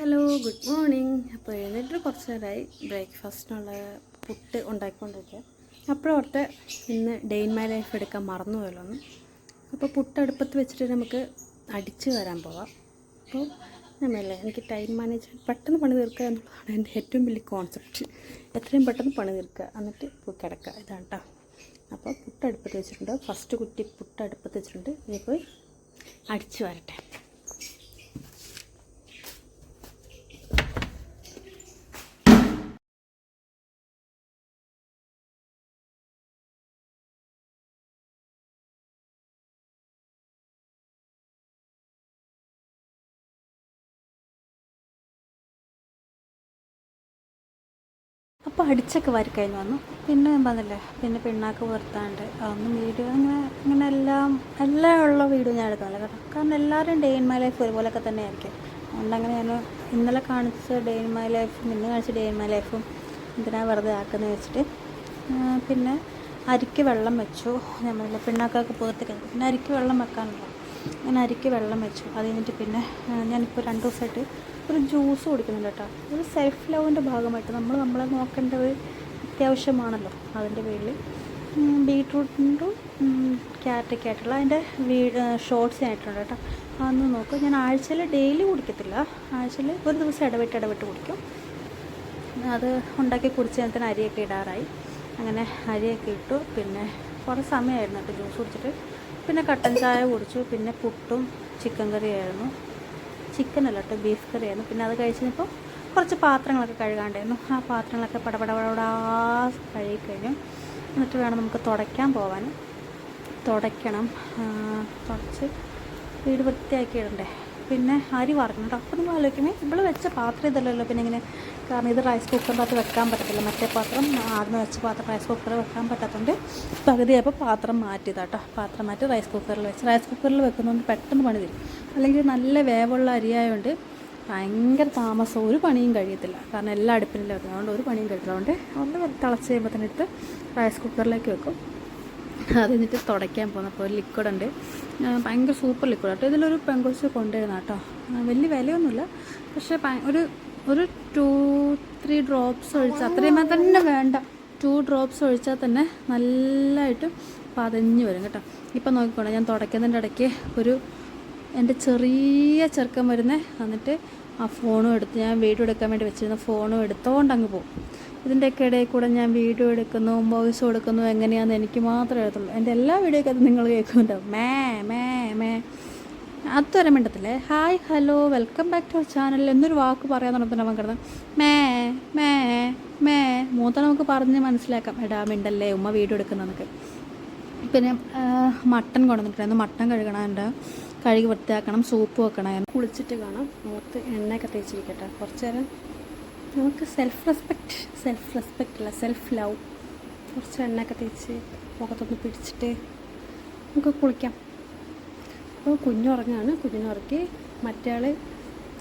Hello, good morning. അപ്പോൾ എഴുന്നേറ്റ് കുറച്ച് നേരമായി. ബ്രേക്ക്ഫാസ്റ്റിനുള്ള പുട്ട് ഉണ്ടാക്കിക്കൊണ്ടിരിക്കുക. അപ്പോഴോർത്ത് ഇന്ന് ഡേ ഇൻ മൈ ലൈഫ് എടുക്കാൻ മറന്നു പോയല്ലോന്ന്. അപ്പോൾ പുട്ട് അടുപ്പത്ത് വെച്ചിട്ട് നമുക്ക് അടിച്ച് വരാൻ പോവാം. അപ്പോൾ നമ്മളല്ലേ, എനിക്ക് ടൈം മാനേജ്മെൻറ്റ് പെട്ടെന്ന് പണി തീർക്കുക എന്നുള്ളതാണ് എൻ്റെ ഏറ്റവും വലിയ കോൺസെപ്റ്റ്. എത്രയും പെട്ടെന്ന് പണി തീർക്കുക, എന്നിട്ട് പോയി കിടക്കുക. ഇതാണ് കേട്ടോ. അപ്പോൾ പുട്ട് അടുപ്പത്ത് വെച്ചിട്ടുണ്ട്. ഫസ്റ്റ് കുറ്റി പുട്ട് അടുപ്പത്ത് വെച്ചിട്ടുണ്ട്. ഇനി പോയി അടിച്ച് വരട്ടെ. അപ്പോൾ അടിച്ചൊക്കെ വരക്കഴിഞ്ഞ് വന്നു. പിന്നെ പറഞ്ഞില്ലേ, പിന്നെ പിണ്ണാക്ക് പുറത്താണ്ട് അതൊന്നും വീഡിയോ അങ്ങനെ എല്ലാം ഉള്ള വീഡിയോ ഞാൻ എടുക്കുന്നില്ല കേട്ടോ. കാരണം എല്ലാവരും ഡേ ഇൻ മൈ ലൈഫ് ഒരുപോലെയൊക്കെ തന്നെ ആയിരിക്കും. അതുകൊണ്ട് അങ്ങനെ ഞാൻ ഇന്നലെ കാണിച്ച ഡേ ഇൻ മൈ ലൈഫും ഇന്ന് കാണിച്ച ഡേ ഇൻ മൈ ലൈഫും എന്തിനാണ് വെറുതെ ആക്കുന്നത് വെച്ചിട്ട് പിന്നെ അരിക്ക് വെള്ളം വെച്ചു. നമ്മളെ പിണ്ണാക്കൊക്കെ പുറത്ത് കഴിഞ്ഞു. പിന്നെ അരിക്ക് വെള്ളം വെക്കാനുണ്ടോ, ഞാൻ അരിക്ക് വെള്ളം വെച്ചു. അത് കഴിഞ്ഞിട്ട് പിന്നെ ഞാനിപ്പോൾ 2 ദിവസമായിട്ട് ഒരു ജ്യൂസ് കുടിക്കുന്നുണ്ട് കേട്ടോ. ഒരു സെൽഫ് ലവിൻ്റെ ഭാഗമായിട്ട് നമ്മളെ നോക്കേണ്ടത് അത്യാവശ്യമാണല്ലോ. അതിൻ്റെ പേരിൽ ബീട്രൂട്ടിൻ്റെ ക്യാരറ്റൊക്കെ ആയിട്ടുള്ള അതിൻ്റെ ഷോർട്സ് ആയിട്ടുണ്ട് കേട്ടോ. അതൊന്ന് നോക്കും. ഞാൻ ആഴ്ചയിൽ ഡെയിലി കുടിക്കത്തില്ല, ആഴ്ചയിൽ ഒരു ദിവസം ഇടവിട്ട് കുടിക്കും. അത് ഉണ്ടാക്കി കുടിച്ച് കഴിഞ്ഞാൽ അരിയൊക്കെ ഇടാറായി. അങ്ങനെ അരിയൊക്കെ ഇട്ടു. പിന്നെ കുറേ സമയമായിരുന്നു കേട്ടോ ജ്യൂസ് കുടിച്ചിട്ട്. പിന്നെ കട്ടൻ ചായ കുടിച്ചു. പിന്നെ പുട്ടും ചിക്കൻ കറിയായിരുന്നു. ചിക്കനല്ല കേട്ടോ, ബീഫ് കറിയായിരുന്നു. പിന്നെ അത് കഴിച്ചപ്പോൾ കുറച്ച് പാത്രങ്ങളൊക്കെ കഴുകാണ്ടായിരുന്നു. ആ പാത്രങ്ങളൊക്കെ പടപടപടാ കഴുകിക്കഴിഞ്ഞു. എന്നിട്ട് വേണം നമുക്ക് തുടയ്ക്കാൻ പോകാൻ. തുടയ്ക്കണം, തുടച്ച് വീട് വൃത്തിയാക്കി ഇടണ്ടേ. പിന്നെ അരി വറക്കണം കേട്ടോ. അപ്പോൾ നിങ്ങൾ ആലോചിക്കുമ്പോൾ ഇവിടെ വെച്ച പാത്രം ഇതല്ലല്ലോ. പിന്നെ ഇങ്ങനെ, കാരണം ഇത് റൈസ് കുക്കറിനകത്ത് വെക്കാൻ പറ്റത്തില്ല. മറ്റേ പാത്രം ആദ്യം വെച്ച പാത്രം റൈസ് കുക്കറിൽ വെക്കാൻ പറ്റാത്തതുകൊണ്ട് പകുതിയായപ്പോൾ പാത്രം മാറ്റിയതാട്ടോ. പാത്രം മാറ്റി റൈസ് കുക്കറിൽ വെച്ച്. റൈസ് കുക്കറിൽ വെക്കുന്നതുകൊണ്ട് പെട്ടെന്ന് പണി തരും. അല്ലെങ്കിൽ നല്ല വേവുള്ള അരിയായതുകൊണ്ട് ഭയങ്കര താമസം, ഒരു പണിയും കഴിയത്തില്ല. കാരണം എല്ലാ അടുപ്പിലും വെക്കുന്നത്, അതുകൊണ്ട് ഒരു പണിയും കഴിയില്ല. അതുകൊണ്ട് ഒന്ന് തിളച്ച് കഴിയുമ്പോൾ തന്നെ എടുത്ത് റൈസ് കുക്കറിലേക്ക് വെക്കും. അത് കഴിഞ്ഞിട്ട് തുടയ്ക്കാൻ പോകുന്നപ്പോൾ ഒരു ലിക്വിഡുണ്ട്, ഭയങ്കര സൂപ്പർ ലിക്വിഡ് കേട്ടോ. ഇതിലൊരു പെങ്കൊച്ച് കൊണ്ടുവരുന്ന കേട്ടോ. വലിയ വിലയൊന്നുമില്ല, പക്ഷേ ഒരു 2-3 ഡ്രോപ്സ് ഒഴിച്ചാൽ, അത്രയും തന്നെ വേണ്ട, 2 ഡ്രോപ്സ് ഒഴിച്ചാൽ തന്നെ നല്ലതായിട്ട് പതഞ്ഞ് വരും കേട്ടോ. ഇപ്പം നോക്കിക്കോണം, ഞാൻ തുടയ്ക്കുന്നതിൻ്റെ ഇടയ്ക്ക് എൻ്റെ ചെറിയ ചെറുക്കൻ വരുന്നേ. എന്നിട്ട് ആ ഫോണും എടുത്ത്, ഞാൻ വീഡിയോ എടുക്കാൻ വേണ്ടി വെച്ചിരുന്ന ഫോണും എടുത്തോണ്ട് അങ്ങ് പോകും. ഇതിൻ്റെയൊക്കെ ഇടയിൽ കൂടെ ഞാൻ വീഡിയോ എടുക്കുന്നു, വോയിസ് കൊടുക്കുന്നു, എങ്ങനെയാണെന്ന് എനിക്ക് മാത്രമേ അറിയത്തുള്ളൂ. എൻ്റെ എല്ലാ വീഡിയോയ്ക്ക് അത് നിങ്ങൾ കേൾക്കുന്നുണ്ടാവും. മേ മേ മേ അതുവരെ മിണ്ടത്തില്ലേ. Hi hello welcome back to our channel എന്നൊരു വാക്ക് പറയാൻ തുടങ്ങുമ്പോൾ അവൻ കിടന്ന് മേ മേ മേ മൂത്ത നമുക്ക് പറഞ്ഞ് മനസ്സിലാക്കാം. എടാ മിണ്ടല്ലേ, ഉമ്മ വീഡിയോ എടുക്കുന്നതൊക്കെ. പിന്നെ മട്ടൻ കൊണ്ടുവന്നിട്ടുണ്ടായിരുന്നു. മട്ടൻ കഴുകണമുണ്ട്, കഴുകി വൃത്തിയാക്കണം, സൂപ്പ് വെക്കണം. കുളിച്ചിട്ട് കാണാം. മുഖത്ത് എണ്ണയൊക്കെ തേച്ചിരിക്കട്ടെ. കുറച്ച് നേരം നമുക്ക് സെൽഫ് റെസ്പെക്റ്റ് അല്ല, സെൽഫ് ലവ്. കുറച്ച് എണ്ണയൊക്കെ തേച്ച് മുഖത്തൊന്ന് പിടിച്ചിട്ട് നമുക്ക് കുളിക്കാം. അപ്പോൾ കുഞ്ഞുറങ്ങാണ്. കുഞ്ഞിനുറക്കി മറ്റേ ആൾ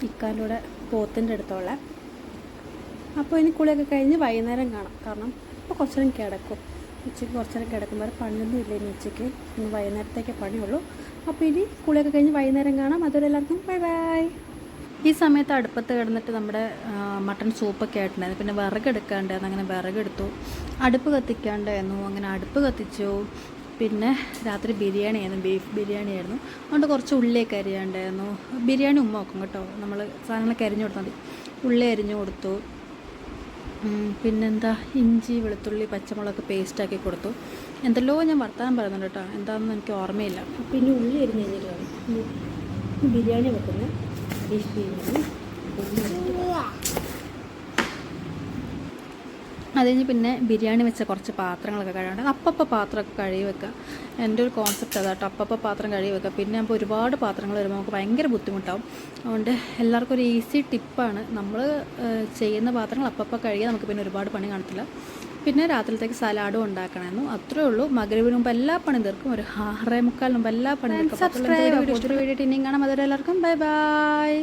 ഇക്കാൻ്റെ കൂടെ പോത്തിൻ്റെ അടുത്തുള്ള. അപ്പോൾ ഇനി കുളിയൊക്കെ കഴിഞ്ഞ് വൈകുന്നേരം കാണാം. കാരണം ഇപ്പോൾ കുറച്ച് നേരം കിടക്കും. ഉച്ചയ്ക്ക് കുറച്ച് നേരം കിടക്കുമ്പോൾ പണിയൊന്നും ഇല്ല ഇനി ഉച്ചയ്ക്ക്. ഇനി വൈകുന്നേരത്തേക്കേ പണിയുള്ളൂ. അപ്പോൾ ഇനി കുളിയൊക്കെ കഴിഞ്ഞ് വൈകുന്നേരം കാണാം. അതുവരെ എല്ലാവർക്കും ബൈ ബൈ. ഈ സമയത്ത് അടുപ്പത്ത് കിടന്നിട്ട് നമ്മുടെ മട്ടൺ സൂപ്പൊക്കെ ആയിട്ടുണ്ടായിരുന്നു. പിന്നെ വിറകെടുക്കാണ്ടായിരുന്നു, അങ്ങനെ വിറകെടുത്തു. അടുപ്പ് കത്തിക്കാണ്ടായിരുന്നു, അങ്ങനെ അടുപ്പ് കത്തിച്ചു. പിന്നെ രാത്രി ബിരിയാണി ആയിരുന്നു, ബീഫ് ബിരിയാണി ആയിരുന്നു. അതുകൊണ്ട് കുറച്ച് ഉള്ളിയൊക്കെ അരിയാണ്ടായിരുന്നു. ബിരിയാണി ഉമ്മ വെക്കും കേട്ടോ. നമ്മൾ സാധനങ്ങളൊക്കെ അരിഞ്ഞു കൊടുത്താൽ മതി. ഉള്ളി അരിഞ്ഞു കൊടുത്തു. പിന്നെന്താ, ഇഞ്ചി വെളുത്തുള്ളി പച്ചമുളക് പേസ്റ്റാക്കി കൊടുത്തു. എന്തെല്ലോ ഞാൻ വർത്താനം പറയുന്നുണ്ട് കേട്ടോ, എന്താണെന്ന് എനിക്ക് ഓർമ്മയില്ല. പിന്നെ ഉള്ളി അരിഞ്ഞ് കഴിഞ്ഞിട്ടാണ് ബിരിയാണി വെക്കുന്നത്. ബീഫ് ബിരിയാണി അത് കഴിഞ്ഞ് പിന്നെ ബിരിയാണി വെച്ച കുറച്ച് പാത്രങ്ങളൊക്കെ കഴുകാണ്ട് അപ്പപ്പോൾ പാത്രമൊക്കെ കഴുകി വെക്കുക. എൻ്റെ ഒരു കോൺസെപ്റ്റ് അതാട്ടോ, അപ്പപ്പോൾ പാത്രം കഴുകി വെക്കുക. പിന്നെ അപ്പോൾ ഒരുപാട് പാത്രങ്ങൾ വരുമ്പോൾ നമുക്ക് ഭയങ്കര ബുദ്ധിമുട്ടാവും. അതുകൊണ്ട് എല്ലാവർക്കും ഒരു ഈസി ടിപ്പാണ്, നമ്മൾ ചെയ്യുന്ന പാത്രങ്ങൾ അപ്പപ്പോൾ കഴുകി നമുക്ക് പിന്നെ ഒരുപാട് പണി കാണത്തില്ല. പിന്നെ രാത്രിയിലത്തേക്ക് സലാഡും ഉണ്ടാക്കണമെന്നു, അത്രേ ഉള്ളൂ. മഗ്‌രിബിന് മുമ്പ് എല്ലാ പണി തീർക്കും. ഒരു 6:45 മുമ്പ് എല്ലാ പണി തീർക്കും. വീഡിയോ ഇനിയും കാണാം. അതുവരെ എല്ലാവർക്കും ബൈ ബൈ.